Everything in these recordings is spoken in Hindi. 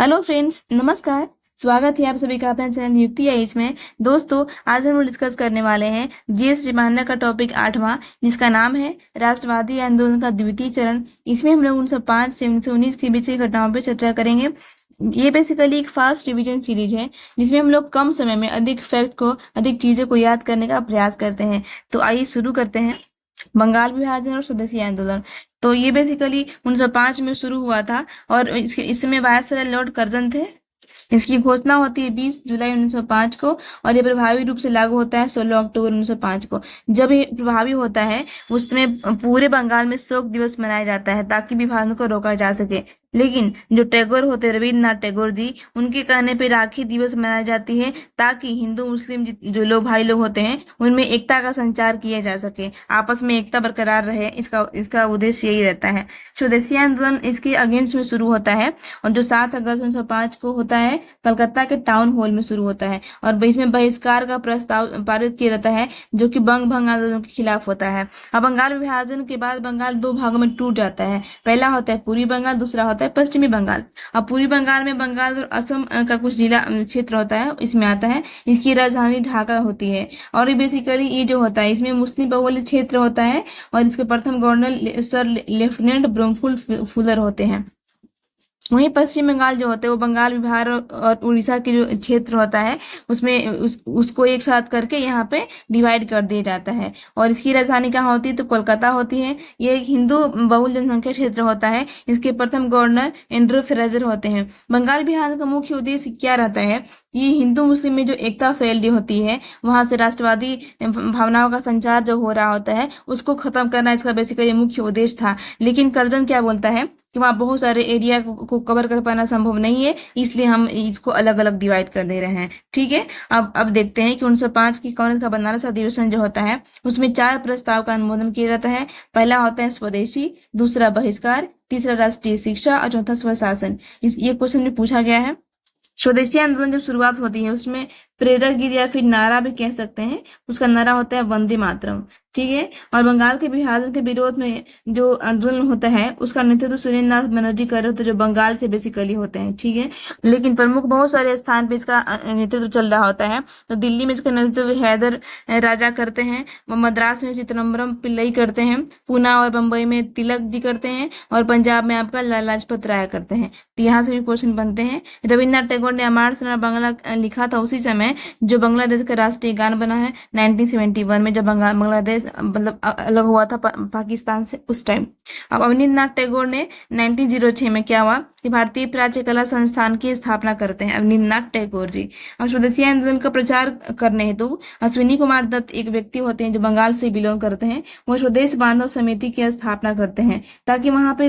हेलो फ्रेंड्स, नमस्कार। स्वागत है आप सभी का अपने चैनल युक्ति आइज में। दोस्तों, आज हम लोग डिस्कस करने वाले हैं जीएस रिमांडर का टॉपिक 8वां, जिसका नाम है राष्ट्रवादी आंदोलन का द्वितीय चरण। इसमें हम लोग 1905 से 1919 के बीच की घटनाओं पर चर्चा करेंगे। ये बेसिकली एक फास्ट रिवीजन सीरीज है, जिसमें हम लोग कम समय में अधिक फैक्ट को, अधिक चीजों को याद करने का प्रयास करते हैं। तो आइए शुरू करते हैं। बंगाल विभाजन और स्वदेशी आंदोलन। तो ये बेसिकली 1905 में शुरू हुआ था और इसमें वायसराय लॉर्ड कर्जन थे। इसकी घोषणा होती है 20 जुलाई 1905 को और ये प्रभावी रूप से लागू होता है 16 अक्टूबर 1905 को। जब ये प्रभावी होता है उस समय पूरे बंगाल में शोक दिवस मनाया जाता है ताकि विभाजन को रोका जा सके। लेकिन जो टैगोर होते हैं, रविन्द्रनाथ टैगोर जी, उनके कहने पे राखी दिवस मनाई जाती है ताकि हिंदू मुस्लिम जो लोग भाई लोग होते हैं उनमें एकता का संचार किया जा सके, आपस में एकता बरकरार रहे। इसका इसका उद्देश्य यही रहता है। स्वदेशी आंदोलन इसके अगेंस्ट में शुरू होता है और जो 7 अगस्त 1905 को होता है कलकत्ता के टाउन हॉल में शुरू होता है और इसमें बहिष्कार का प्रस्ताव पारित किया जाता है जो कि बंग भंग आंदोलन के खिलाफ होता है। अब बंगाल विभाजन के बाद बंगाल 2 भागों में टूट जाता है। पहला होता है पूर्वी बंगाल, दूसरा होता है पश्चिमी बंगाल। अब पूर्वी बंगाल में बंगाल और असम का कुछ जिला क्षेत्र होता है, इसमें आता है। इसकी राजधानी ढाका होती है और ये बेसिकली ये जो होता है इसमें मुस्लिम बहुल क्षेत्र होता है और इसके प्रथम गवर्नर सर लेफ्टिनेंट ब्रह्मफुल फुलर होते हैं। वहीं पश्चिम बंगाल जो होता है वो बंगाल विहार और उड़ीसा के जो क्षेत्र होता है उसमें उसको एक साथ करके यहाँ पे डिवाइड कर दिया जाता है और इसकी राजधानी कहाँ होती है तो कोलकाता होती है। ये एक हिंदू बहुल जनसंख्या क्षेत्र होता है। इसके प्रथम गवर्नर एंड्रू फ्रेजर होते हैं। बंगाल विभाजन का मुख्य उद्देश्य क्या रहता है? ये हिंदू मुस्लिम में जो एकता फैली होती है वहां से राष्ट्रवादी भावनाओं का संचार जो हो रहा होता है उसको खत्म करना इसका बेसिकली मुख्य उद्देश्य था। लेकिन कर्जन क्या बोलता है कि वहाँ बहुत सारे एरिया को कवर कर पाना संभव नहीं है, इसलिए हम इसको अलग अलग डिवाइड कर दे रहे हैं। ठीक है, अब देखते हैं कि 1905 की कांग्रेस का बनारस अधिवेशन जो होता है उसमें 4 प्रस्ताव का अनुमोदन किया जाता है। पहला होता है स्वदेशी, दूसरा बहिष्कार, तीसरा राष्ट्रीय शिक्षा और चौथा स्वशासन। ये क्वेश्चन में पूछा गया है। स्वदेशी आंदोलन जब शुरुआत होती है उसमें प्रेरक गीत या फिर नारा भी कह सकते हैं, उसका नारा होता है वंदे मातरम। ठीक है, और बंगाल के विभाजन के विरोध में जो आंदोलन होता है उसका नेतृत्व सुरेंद्र नाथ बनर्जी कर रहे होते जो बंगाल से बेसिकली होते हैं। ठीक है, लेकिन प्रमुख बहुत सारे स्थान पे इसका नेतृत्व चल रहा होता है। तो दिल्ली में इसका नेतृत्व हैदर राजा करते हैं, मद्रास में चिदम्बरम पिल्लई करते हैं, पूना और बम्बई में तिलक जी करते हैं और पंजाब में आपका लाला लाजपत राय करते हैं। तो यहाँ से भी क्वेश्चन बनते हैं। रविन्द्रनाथ टैगोर ने अमर सोना बांग्ला लिखा था उसी समय जो बांग्लादेश का राष्ट्रीय गान बना है 1971 में, जब बांग्लादेश मतलब अलग हुआ था पाकिस्तान से उस टाइम। अब अवनींद्रनाथ टैगोर ने 1906 में क्या हुआ कि भारतीय प्राच्य कला संस्थान की स्थापना करते हैं अवनींद्रनाथ टैगोर जी। अब स्वदेशी आंदोलन का प्रचार करने हेतु अश्विनी कुमार दत्त एक व्यक्ति होते हैं जो बंगाल से बिलोंग करते हैं। वो स्वदेश बांधव समिति की स्थापना करते हैं ताकि वहां पे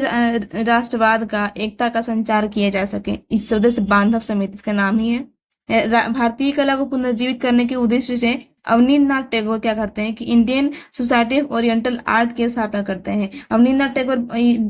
राष्ट्रवाद का, एकता का संचार किया जा सके। इस स्वदेश बांधव समिति का नाम ही है। भारतीय कला को पुनर्जीवित करने के उद्देश्य से अवनींद्रनाथ टैगोर क्या करते हैं कि Indian society of oriental art की स्थापना करते हैं। अवनींद्रनाथ टैगोर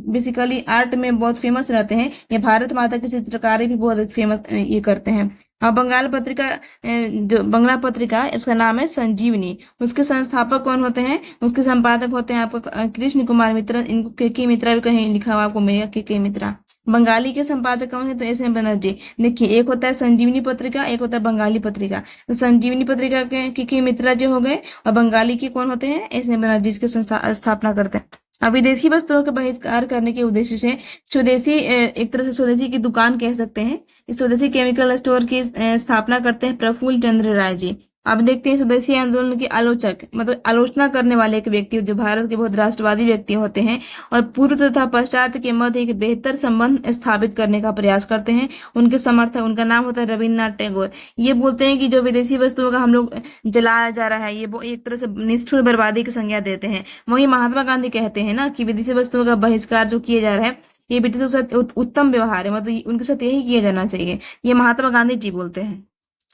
बेसिकली आर्ट में बहुत फेमस रहते हैं। ये भारत माता की चित्रकारी भी बहुत फेमस ये करते हैं। हाँ, बंगाल पत्रिका जो बंगला पत्रिका उसका नाम है संजीवनी। उसके संस्थापक कौन होते हैं? उसके संपादक होते हैं आपका कृष्ण कुमार मित्रा। इनको के मित्रा भी कहीं लिखा हुआ आपको मिलेगा, के मित्रा। बंगाली के संपादक कौन है? तो एस एम बनर्जी। देखिए, एक होता है संजीवनी पत्रिका, एक होता है बंगाली पत्रिका। तो संजीवनी पत्रिका के मित्रा जो हो गए और बंगाली के कौन होते हैं? एस एम बनर्जी इसके स्थापना करते हैं। अब विदेशी वस्तुओं का बहिष्कार करने के उद्देश्य से स्वदेशी, एक तरह से स्वदेशी की दुकान कह सकते हैं, इस स्वदेशी केमिकल स्टोर की स्थापना करते हैं प्रफुल्ल चंद्र राय जी। अब देखते हैं स्वदेशी आंदोलन के आलोचक, मतलब आलोचना करने वाले एक व्यक्ति जो भारत के बहुत राष्ट्रवादी व्यक्ति होते हैं और पूर्व तथा पश्चात के मध्य एक बेहतर संबंध स्थापित करने का प्रयास करते हैं। उनके समर्थक, उनका नाम होता है रविन्द्रनाथ टैगोर। ये बोलते हैं कि जो विदेशी वस्तुओं का हम लोग जलाया जा रहा है ये एक तरह से निष्ठुर बर्बादी की संज्ञा देते हैं। वहीं महात्मा गांधी कहते हैं ना कि विदेशी वस्तुओं का बहिष्कार जो किया जा रहा है ये ब्रिटिशों के साथ उत्तम व्यवहार है, मतलब उनके साथ यही किया जाना चाहिए। ये महात्मा गांधी जी बोलते हैं।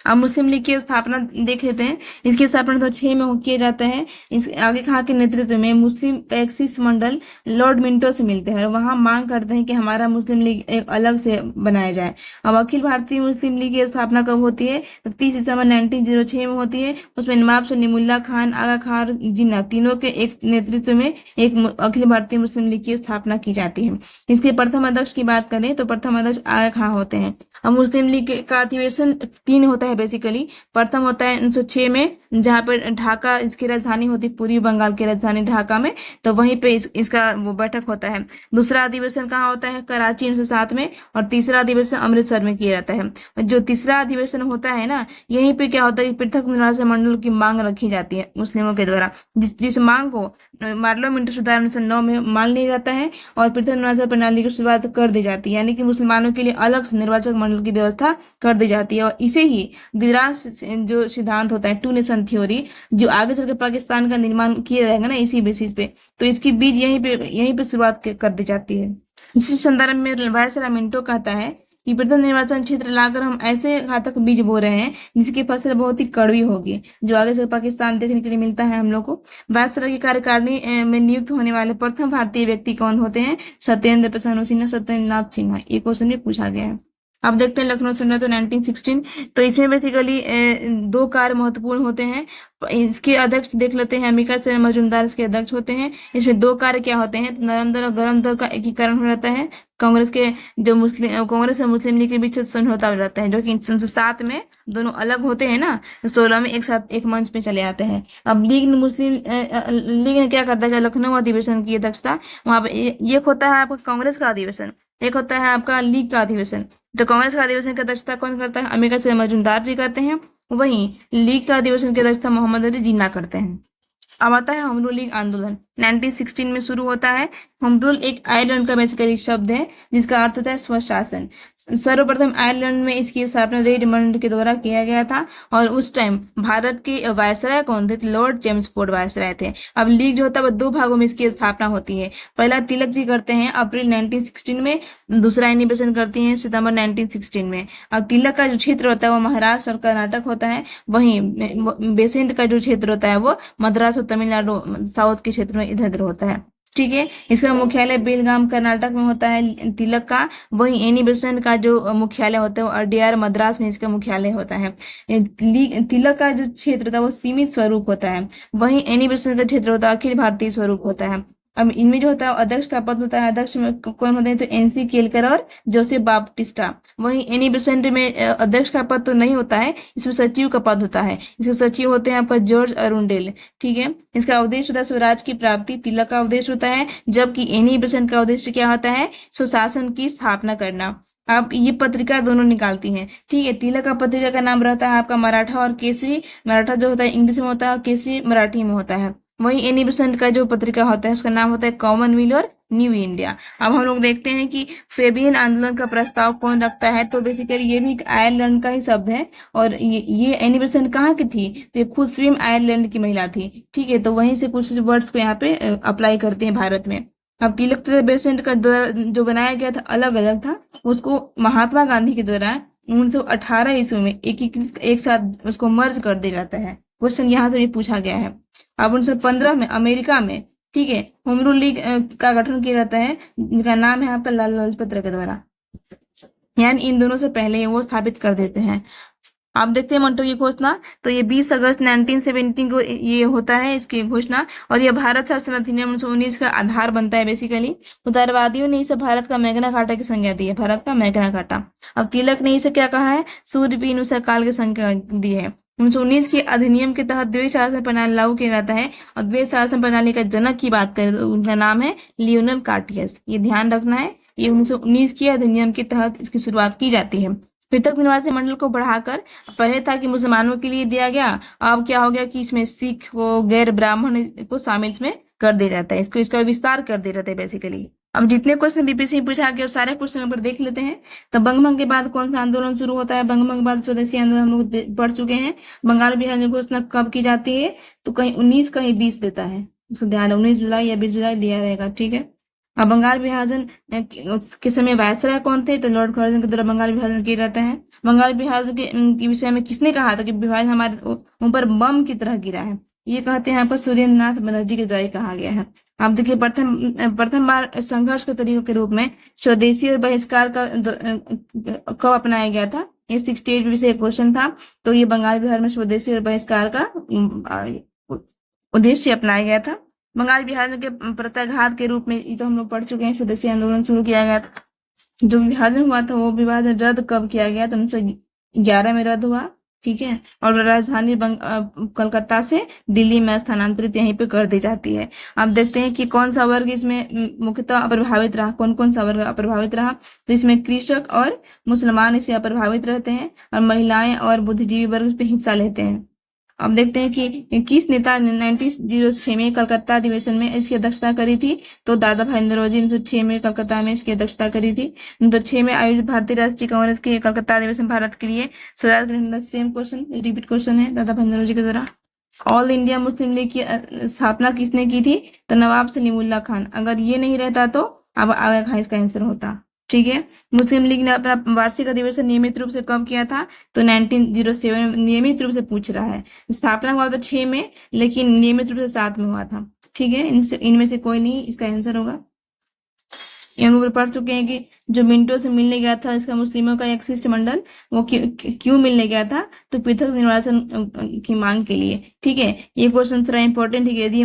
अब मुस्लिम लीग की स्थापना देख लेते हैं। इसकी स्थापना तो 6 में किया जाता है। इस आगे कहा के नेतृत्व में मुस्लिम एक शिष्टमंडल लॉर्ड मिंटो से मिलते हैं और वहां मांग करते हैं कि हमारा मुस्लिम लीग एक अलग से बनाया जाए। अब अखिल भारतीय मुस्लिम लीग की स्थापना कब होती है? तो 30 दिसंबर 1906 में होती है। उसमें नवाब सलीमुल्लाह खान, आगा खान और जिन्ना तीनों के एक नेतृत्व में एक अखिल भारतीय मुस्लिम लीग की स्थापना की जाती है। इसके प्रथम अध्यक्ष की बात करें तो प्रथम अध्यक्ष आगा खान होते हैं। अब मुस्लिम लीग का अधिवेशन 3 होता है बेसिकली। प्रथम होता है 1906 में, जहाँ पर ढाका इसकी राजधानी होती है, पूर्वी बंगाल की राजधानी ढाका में, तो वहीं पे इसका वो बैठक होता है। दूसरा अधिवेशन कहाँ होता है? कराची 1907 में। और तीसरा अधिवेशन अमृतसर में किया जाता है। जो तीसरा अधिवेशन होता है ना, यहीं पे क्या होता है कि पृथक निर्वाचन मंडल की मांग रखी जाती है मुस्लिमों के द्वारा, जिस मांग को पार्लियामेंट सुधार 1909 में मान लिया जाता है और पृथक निर्वाचन प्रणाली की शुरुआत कर दी जाती है, यानी कि मुसलमानों के लिए अलग से निर्वाचक मंडल की व्यवस्था कर दी जाती है। और इसे ही द्विराष्ट्र जो सिद्धांत होता है, टू नेशन थ्योरी, जो आगे चल के पाकिस्तान का निर्माण किया जाएगा ना इसी बेसिस पे, तो इसकी बीज यहीं पे शुरुआत कर दी जाती है। इसी संदर्भ में वायसराय मिंटो कहता है कि पृथक निर्वाचन क्षेत्र लाकर हम ऐसे घातक बीज बो रहे हैं जिसकी फसल बहुत ही कड़वी होगी, जो आगे से पाकिस्तान देखने के लिए मिलता है हम लोग को। वायसराय की कार्यकारिणी में नियुक्त होने वाले प्रथम भारतीय व्यक्ति कौन होते हैं? सत्येंद्र प्रसाद सिन्हा, सत्येंद्रनाथ सिन्हा। ये क्वेश्चन भी पूछा गया है। अब देखते हैं लखनऊ संघर्ष 1916। तो इसमें बेसिकली 2 कार्य महत्वपूर्ण होते हैं। इसके अध्यक्ष देख लेते हैं, अंबिका चरण मजूमदार इसके अध्यक्ष होते हैं। इसमें 2 कार्य क्या होते हैं? नरम दल और गरम दल का एकीकरण हो जाता है। कांग्रेस के जो कांग्रेस और मुस्लिम लीग के बीच समझौता हो जाता है, जो कि 1907 में दोनों अलग होते हैं ना, 16 में एक साथ एक मंच पे चले आते हैं। अब लीग ने क्या करता है? लखनऊ अधिवेशन की अध्यक्षता वहां पे एक होता है आपका कांग्रेस का अधिवेशन, एक होता है आपका लीग का अधिवेशन। तो कांग्रेस का अधिवेशन की अध्यक्षता कौन करता है? अंबिका चरण मजूमदार जी करते हैं। वहीं लीग का अधिवेशन की अध्यक्षता मोहम्मद अली जिन्ना करते हैं। अब आता है होम रूल लीग आंदोलन, 1916 में शुरू होता है। होम रूल एक आयरलैंड का बेसिकली शब्द है जिसका अर्थ होता है स्वशासन। सर्वप्रथम आयरलैंड में इसकी स्थापना रेडमंड के द्वारा किया गया था और उस टाइम भारत के वायसराय कौन थे? लॉर्ड चेम्सफोर्ड वायसराय थे। अब लीग जो होता है वो 2 भागों में इसकी स्थापना होती है। पहला तिलक जी करते हैं अप्रैल 1916 में, दूसरा एनी बेसेंट करती हैं सितंबर 1916 में। अब तिलक का जो क्षेत्र होता है वो महाराष्ट्र और कर्नाटक होता है, वहीं बेसेंट का जो क्षेत्र होता है वो मद्रास और तमिलनाडु साउथ के क्षेत्र में इधर उधर होता है। ठीक है। इसका मुख्यालय बेलगाम कर्नाटक में होता है तिलक का। वहीं एनी बेसेंट का जो मुख्यालय होता है वो अड्यार मद्रास में इसका मुख्यालय होता है। तिलक का जो क्षेत्र होता है वो सीमित स्वरूप होता है, वहीं एनी बेसेंट का क्षेत्र होता है अखिल भारतीय स्वरूप होता है। अब इनमें जो होता है अध्यक्ष का पद होता है, अध्यक्ष में कौन होते हैं? तो एनसी केलकर और जोसेफ बाप्टिस्टा। वहीं एनी बेसेंट में अध्यक्ष का पद तो नहीं होता है, इसमें सचिव का पद होता है। इसके सचिव होते हैं आपका जॉर्ज अरुंडेल। ठीक है। इसका उद्देश्य होता है स्वराज की प्राप्ति, तिलक का उद्देश्य होता है, जबकि एनी बेसेंट का उद्देश्य क्या होता है? सुशासन की स्थापना करना। अब ये पत्रिका दोनों निकालती हैं। ठीक है। तिलक का पत्रिका का नाम रहता है आपका मराठा और केसरी। मराठा जो होता है इंग्लिश में होता है और केसरी मराठी में होता है। वहीं एनी बेसेंट का जो पत्रिका होता है उसका नाम होता है कॉमनवेल्थ और न्यू इंडिया। अब हम लोग देखते हैं कि फेबियन आंदोलन का प्रस्ताव कौन रखता है? तो बेसिकली ये भी एक आयरलैंड का ही शब्द है और ये एनी बेसेंट कहाँ की थी? तो ये खुद स्वयं आयरलैंड की महिला थी। ठीक है। तो वहीं से कुछ वर्ड्स को यहाँ पे अप्लाई करते हैं भारत में। अब तिलक तथा बेसेंट का जो बनाया गया था अलग अलग था, उसको महात्मा गांधी के द्वारा 1918 ईस्वी में एक साथ उसको मर्ज कर दिया जाता है। क्वेश्चन यहाँ से भी पूछा गया है। अब 1915 में अमेरिका में, ठीक है, होम रूल लीग का गठन किया जाता है, जिनका नाम है आपका लाला लाजपत राय के द्वारा, यानी इन दोनों से पहले वो स्थापित कर देते हैं। आप देखते हैं मंटो की घोषणा, तो ये 20 अगस्त 1917 को ये होता है इसकी घोषणा, और ये भारत शासन अधिनियम 1919 का आधार बनता है बेसिकली। उदारवादियों ने इसे भारत का मैग्ना कार्टा की संज्ञा दी है, भारत का मैग्ना कार्टा। अब तिलक ने इसे क्या कहा है? सूर्यपीन काल की संज्ञा दी है। 1919 के अधिनियम के तहत द्वैध शासन प्रणाली लागू किया जाता है, और द्वैध शासन प्रणाली का जनक की बात करें तो उनका नाम है लियोनल कार्टियस। ये ध्यान रखना है, ये 1919 के अधिनियम के तहत इसकी शुरुआत की जाती है। पृथक निर्वाचन मंडल को बढ़ाकर पहले था कि मुसलमानों के लिए दिया गया, अब क्या हो गया कि इसमें सिख को, गैर ब्राह्मण को शामिल इसमें कर दिया जाता है, इसका विस्तार कर दिया जाता है बेसिकली। अब जितने क्वेश्चन बीपीएससी पूछा गया सारे क्वेश्चन पर देख लेते हैं। तो बंगभंग के बाद कौन सा आंदोलन शुरू होता है? बंगभंग के बाद स्वदेशी आंदोलन हम लोग पढ़ चुके हैं। बंगाल विभाजन घोषणा कब की जाती है? तो कहीं 19 कहीं 20 देता है, इसको ध्यान, 19 जुलाई या 20 जुलाई दिया रहेगा। ठीक है। और बंगाल विभाजन के समय वायसराय कौन थे? तो लॉर्ड कर्जन के द्वारा बंगाल विभाजन किया जाता है। बंगाल विभाजन के विषय में किसने कहा था कि विभाजन हमारे ऊपर बम की तरह गिरा है? ये कहते हैं यहाँ पर सुरेंद्र नाथ बनर्जी के द्वारा कहा गया है। आप देखिए, प्रथम बार संघर्ष के तरीकों के रूप में स्वदेशी और बहिष्कार का कब अपनाया गया था? ये 68 में से एक क्वेश्चन था। तो ये बंगाल विहार में स्वदेशी और बहिष्कार का उद्देश्य अपनाया गया था। बंगाल विभाजन के प्रत्याघात के रूप में ये तो हम लोग पढ़ चुके हैं, स्वदेशी आंदोलन शुरू किया गया था। जो विभाजन हुआ था वो विभाजन रद्द कब किया गया? तो 1911 में रद्द हुआ, ठीक है। और राजधानी कलकत्ता से दिल्ली में स्थानांतरित यहीं पे कर दी जाती है। अब देखते हैं कि कौन सा वर्ग इसमें मुख्यतः प्रभावित रहा, कौन कौन सा वर्ग प्रभावित रहा। तो इसमें कृषक और मुसलमान इसे प्रभावित रहते हैं, और महिलाएं और बुद्धिजीवी वर्ग इस पे हिस्सा लेते हैं। अब देखते हैं कि किस नेता ने 1906 में कलकत्ता अधिवेशन में इसकी अध्यक्षता करी थी? तो दादा भाई नौरोजी 1906 में कलकत्ता में इसकी अध्यक्षता करी थी। 1906 में आयोजित भारतीय राष्ट्रीय कांग्रेस के कलकत्ता अधिवेशन भारत के लिए स्वराज ग्रहण, सेम क्वेश्चन, रिपीट क्वेश्चन है, दादा भाई नौरोजी के द्वारा। ऑल इंडिया मुस्लिम लीग की स्थापना किसने की थी? तो नवाब सलीमुल्लाह खान। अगर ये नहीं रहता तो अब आगा खान इसका आंसर होता, ठीक है। मुस्लिम लीग ने अपना वार्षिक अधिवेशन नियमित रूप से कब किया था? तो 1907 में नियमित रूप से पूछ रहा है। स्थापना हुआ था 6 में, लेकिन नियमित रूप से 7 में हुआ था, ठीक है। इनमें से कोई नहीं इसका आंसर होगा। हम ऊपर पढ़ चुके हैं कि जो मिंटो से मिलने गया था इसका मुस्लिमों का एक शिष्टमंडल, वो क्यों मिलने गया था? तो पृथक निर्वासन की मांग के लिए, ठीक है। ये क्वेश्चन थोड़ा इंपॉर्टेंट है कि यदि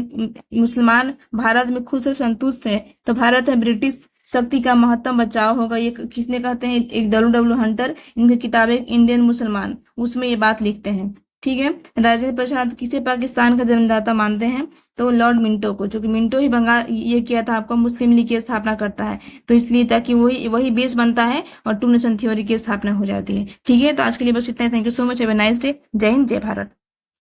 मुसलमान भारत में खुश और संतुष्ट है तो भारत में ब्रिटिश शक्ति का महत्तम बचाव होगा। ये किसने कहते हैं? एक डब्ल्यू हंटर, इनकी किताब है इंडियन मुसलमान, उसमें ये बात लिखते हैं, ठीक है। राजेंद्र प्रसाद किसे पाकिस्तान का जन्मदाता मानते हैं? तो लॉर्ड मिंटो को, जो कि मिंटो ही बंगाल ये किया था आपको मुस्लिम लीग की स्थापना करता है, तो इसलिए ताकि वही बेस बनता है और टू नेशन थ्योरी की स्थापना हो जाती है, ठीक है। तो आज के लिए बस इतना ही। Thank you so much, have a nice day. जय हिंद, जय भारत।